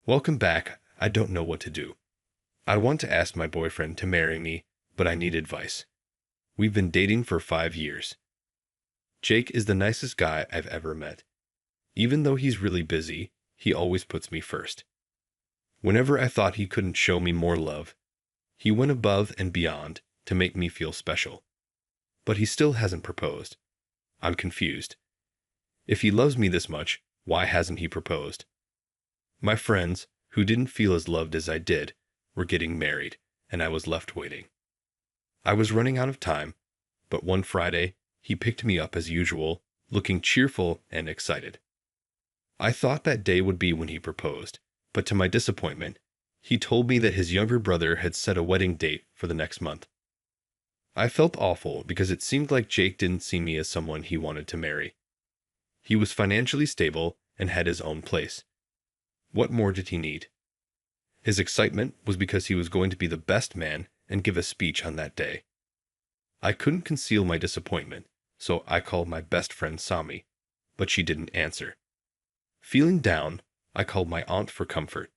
Welcome back. I don't know what to do. I want to ask my boyfriend to marry me, but I need advice. We've been dating for 5 years. Jake is the nicest guy I've ever met. Even though he's really busy, he always puts me first. Whenever I thought he couldn't show me more love, he went above and beyond to make me feel special. But he still hasn't proposed. I'm confused. If he loves me this much, why hasn't he proposed? My friends, who didn't feel as loved as I did, were getting married, and I was left waiting. I was running out of time, but one Friday, he picked me up as usual, looking cheerful and excited. I thought that day would be when he proposed, but to my disappointment, he told me that his younger brother had set a wedding date for the next month. I felt awful because it seemed like Jake didn't see me as someone he wanted to marry. He was financially stable and had his own place. What more did he need? His excitement was because he was going to be the best man and give a speech on that day. I couldn't conceal my disappointment, so I called my best friend Sami, but she didn't answer. Feeling down, I called my aunt for comfort.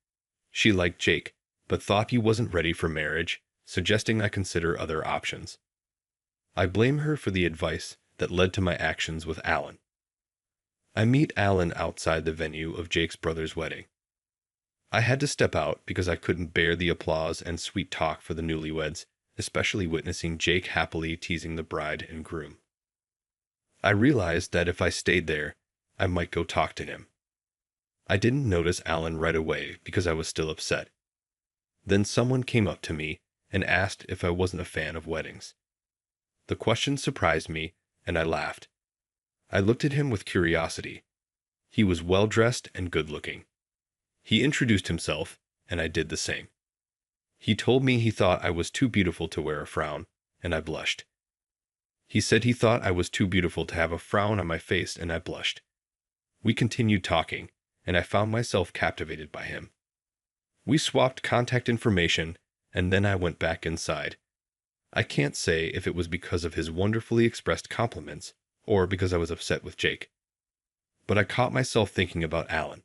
She liked Jake, but thought he wasn't ready for marriage, suggesting I consider other options. I blame her for the advice that led to my actions with Alan. I meet Alan outside the venue of Jake's brother's wedding. I had to step out because I couldn't bear the applause and sweet talk for the newlyweds, especially witnessing Jake happily teasing the bride and groom. I realized that if I stayed there, I might go talk to him. I didn't notice Alan right away because I was still upset. Then someone came up to me and asked if I wasn't a fan of weddings. The question surprised me, and I laughed. I looked at him with curiosity. He was well-dressed and good-looking. He introduced himself, and I did the same. He told me he thought I was too beautiful to wear a frown, and I blushed. He said he thought I was too beautiful to have a frown on my face, and I blushed. We continued talking, and I found myself captivated by him. We swapped contact information, and then I went back inside. I can't say if it was because of his wonderfully expressed compliments or because I was upset with Jake. But I caught myself thinking about Alan.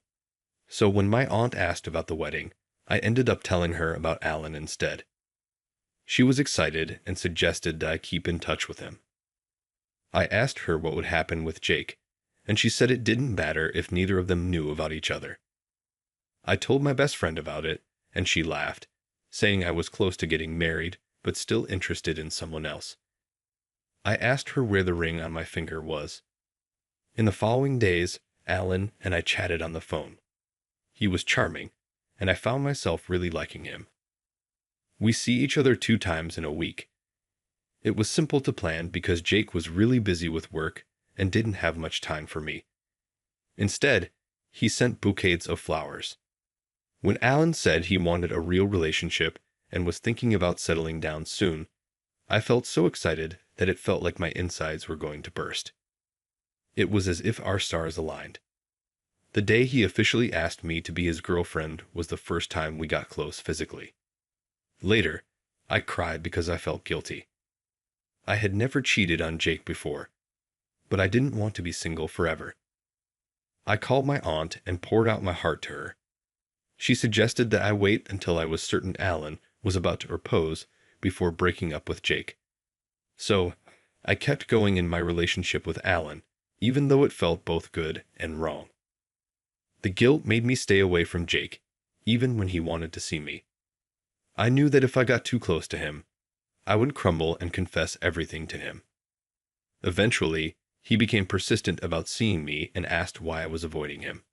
So when my aunt asked about the wedding, I ended up telling her about Alan instead. She was excited and suggested that I keep in touch with him. I asked her what would happen with Jake, and she said it didn't matter if neither of them knew about each other. I told my best friend about it, and she laughed, saying I was close to getting married, but still interested in someone else. I asked her where the ring on my finger was. In the following days, Alan and I chatted on the phone. He was charming, and I found myself really liking him. We see each other 2 times in a week. It was simple to plan because Jake was really busy with work and didn't have much time for me. Instead, he sent bouquets of flowers. When Alan said he wanted a real relationship and was thinking about settling down soon, I felt so excited that it felt like my insides were going to burst. It was as if our stars aligned. The day he officially asked me to be his girlfriend was the first time we got close physically. Later, I cried because I felt guilty. I had never cheated on Jake before, but I didn't want to be single forever. I called my aunt and poured out my heart to her. She suggested that I wait until I was certain Alan was about to propose before breaking up with Jake. So, I kept going in my relationship with Alan, even though it felt both good and wrong. The guilt made me stay away from Jake, even when he wanted to see me. I knew that if I got too close to him, I would crumble and confess everything to him. Eventually, he became persistent about seeing me and asked why I was avoiding him.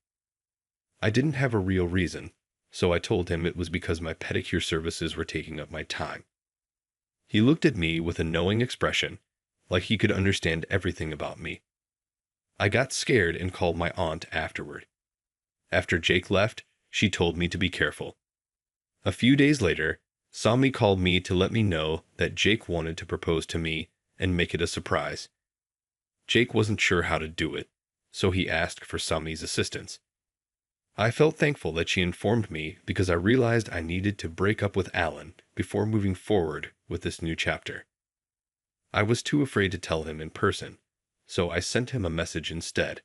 I didn't have a real reason, so I told him it was because my pedicure services were taking up my time. He looked at me with a knowing expression, like he could understand everything about me. I got scared and called my aunt afterward. After Jake left, she told me to be careful. A few days later, Sami called me to let me know that Jake wanted to propose to me and make it a surprise. Jake wasn't sure how to do it, so he asked for Sami's assistance. I felt thankful that she informed me because I realized I needed to break up with Alan before moving forward with this new chapter. I was too afraid to tell him in person, so I sent him a message instead.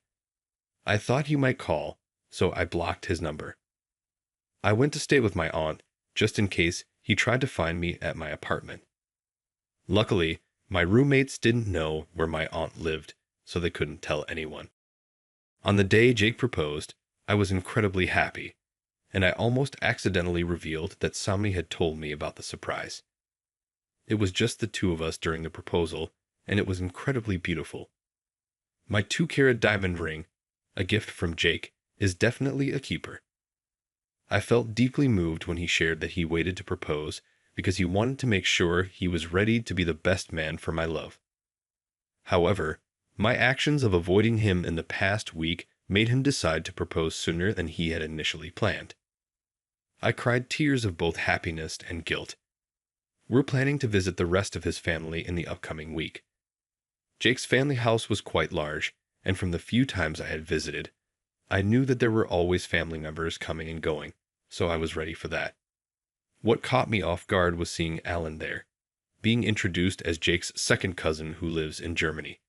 I thought he might call, so I blocked his number. I went to stay with my aunt, just in case he tried to find me at my apartment. Luckily, my roommates didn't know where my aunt lived, so they couldn't tell anyone. On the day Jake proposed, I was incredibly happy, and I almost accidentally revealed that Sami had told me about the surprise. It was just the two of us during the proposal, and it was incredibly beautiful. My 2-carat diamond ring, a gift from Jake, is definitely a keeper. I felt deeply moved when he shared that he waited to propose because he wanted to make sure he was ready to be the best man for my love. However, my actions of avoiding him in the past week made him decide to propose sooner than he had initially planned. I cried tears of both happiness and guilt. We're planning to visit the rest of his family in the upcoming week. Jake's family house was quite large, and from the few times I had visited, I knew that there were always family members coming and going, so I was ready for that. What caught me off guard was seeing Alan there, being introduced as Jake's second cousin who lives in Germany.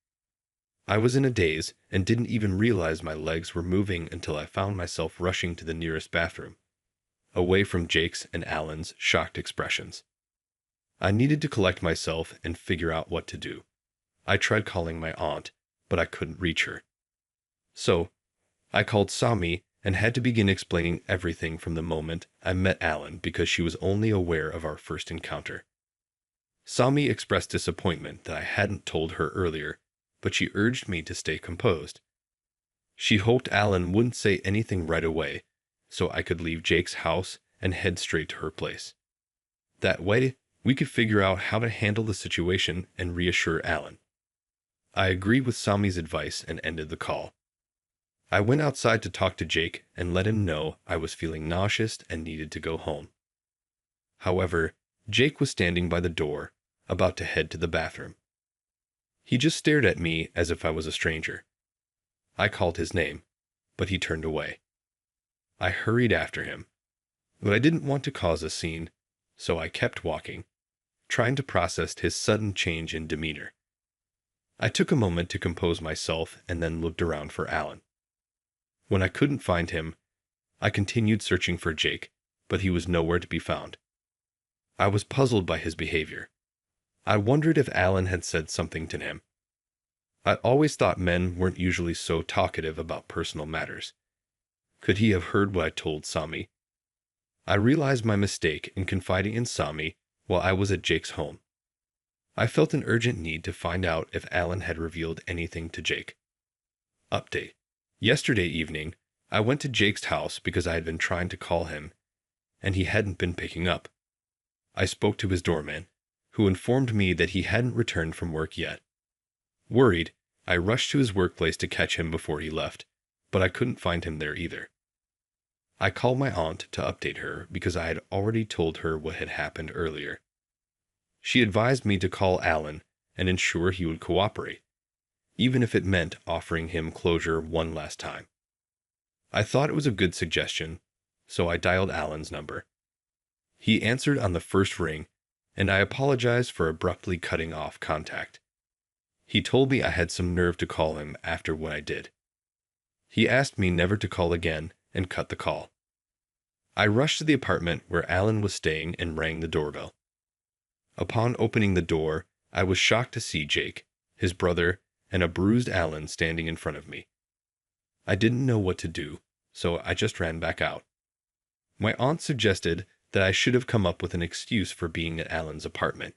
I was in a daze and didn't even realize my legs were moving until I found myself rushing to the nearest bathroom, away from Jake's and Alan's shocked expressions. I needed to collect myself and figure out what to do. I tried calling my aunt, but I couldn't reach her. So, I called Sami and had to begin explaining everything from the moment I met Alan because she was only aware of our first encounter. Sami expressed disappointment that I hadn't told her earlier, but she urged me to stay composed. She hoped Alan wouldn't say anything right away, so I could leave Jake's house and head straight to her place. That way, we could figure out how to handle the situation and reassure Alan. I agreed with Sami's advice and ended the call. I went outside to talk to Jake and let him know I was feeling nauseous and needed to go home. However, Jake was standing by the door, about to head to the bathroom. He just stared at me as if I was a stranger. I called his name, but he turned away. I hurried after him, but I didn't want to cause a scene, so I kept walking, trying to process his sudden change in demeanor. I took a moment to compose myself and then looked around for Alan. When I couldn't find him, I continued searching for Jake, but he was nowhere to be found. I was puzzled by his behavior. I wondered if Alan had said something to him. I always thought men weren't usually so talkative about personal matters. Could he have heard what I told Sami? I realized my mistake in confiding in Sami while I was at Jake's home. I felt an urgent need to find out if Alan had revealed anything to Jake. Update. Yesterday evening, I went to Jake's house because I had been trying to call him, and he hadn't been picking up. I spoke to his doorman, who informed me that he hadn't returned from work yet. Worried, I rushed to his workplace to catch him before he left, but I couldn't find him there either. I called my aunt to update her because I had already told her what had happened earlier. She advised me to call Alan and ensure he would cooperate, even if it meant offering him closure one last time. I thought it was a good suggestion, so I dialed Alan's number. He answered on the first ring, and I apologized for abruptly cutting off contact. He told me I had some nerve to call him after what I did. He asked me never to call again and cut the call. I rushed to the apartment where Alan was staying and rang the doorbell. Upon opening the door, I was shocked to see Jake, his brother, and a bruised Alan standing in front of me. I didn't know what to do, so I just ran back out. My aunt suggested that I should have come up with an excuse for being at Alan's apartment,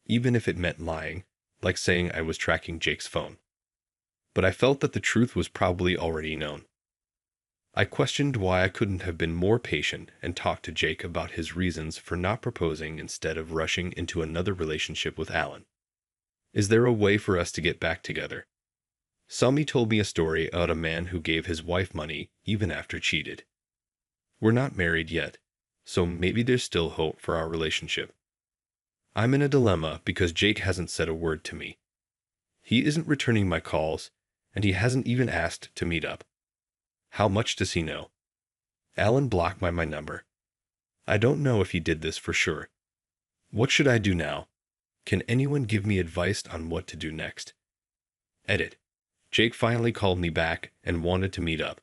even if it meant lying, like saying I was tracking Jake's phone. But I felt that the truth was probably already known. I questioned why I couldn't have been more patient and talked to Jake about his reasons for not proposing instead of rushing into another relationship with Alan. Is there a way for us to get back together? Sami told me a story about a man who gave his wife money even after cheated. We're not married yet, so maybe there's still hope for our relationship. I'm in a dilemma because Jake hasn't said a word to me. He isn't returning my calls, and he hasn't even asked to meet up. How much does he know? Alan blocked my number. I don't know if he did this for sure. What should I do now? Can anyone give me advice on what to do next? Edit. Jake finally called me back and wanted to meet up.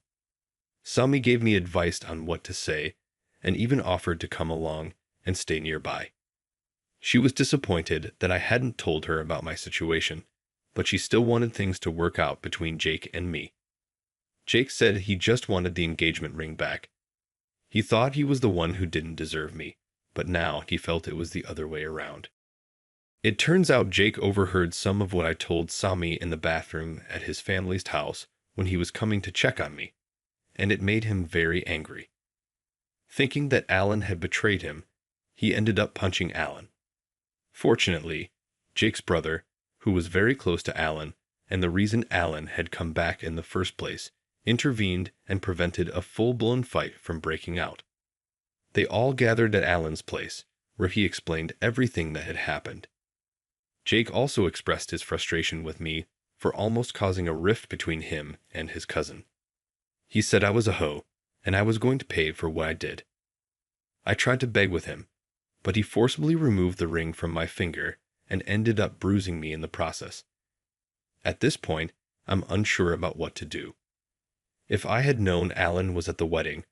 Sami gave me advice on what to say, and even offered to come along and stay nearby. She was disappointed that I hadn't told her about my situation, but she still wanted things to work out between Jake and me. Jake said he just wanted the engagement ring back. He thought he was the one who didn't deserve me, but now he felt it was the other way around. It turns out Jake overheard some of what I told Sami in the bathroom at his family's house when he was coming to check on me, and it made him very angry. Thinking that Alan had betrayed him, he ended up punching Alan. Fortunately, Jake's brother, who was very close to Alan, and the reason Alan had come back in the first place, intervened and prevented a full-blown fight from breaking out. They all gathered at Alan's place, where he explained everything that had happened. Jake also expressed his frustration with me for almost causing a rift between him and his cousin. He said I was a hoe, and I was going to pay for what I did. I tried to beg with him, but he forcibly removed the ring from my finger and ended up bruising me in the process. At this point, I'm unsure about what to do. If I had known Alan was at the wedding,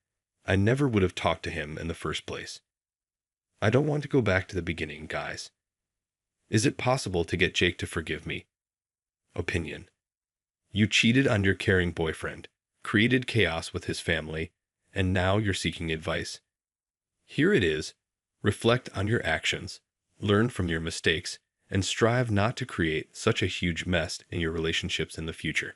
I never would have talked to him in the first place. I don't want to go back to the beginning, guys. Is it possible to get Jake to forgive me? Opinion. You cheated on your caring boyfriend, created chaos with his family, and now you're seeking advice. Here it is. Reflect on your actions, learn from your mistakes, and strive not to create such a huge mess in your relationships in the future.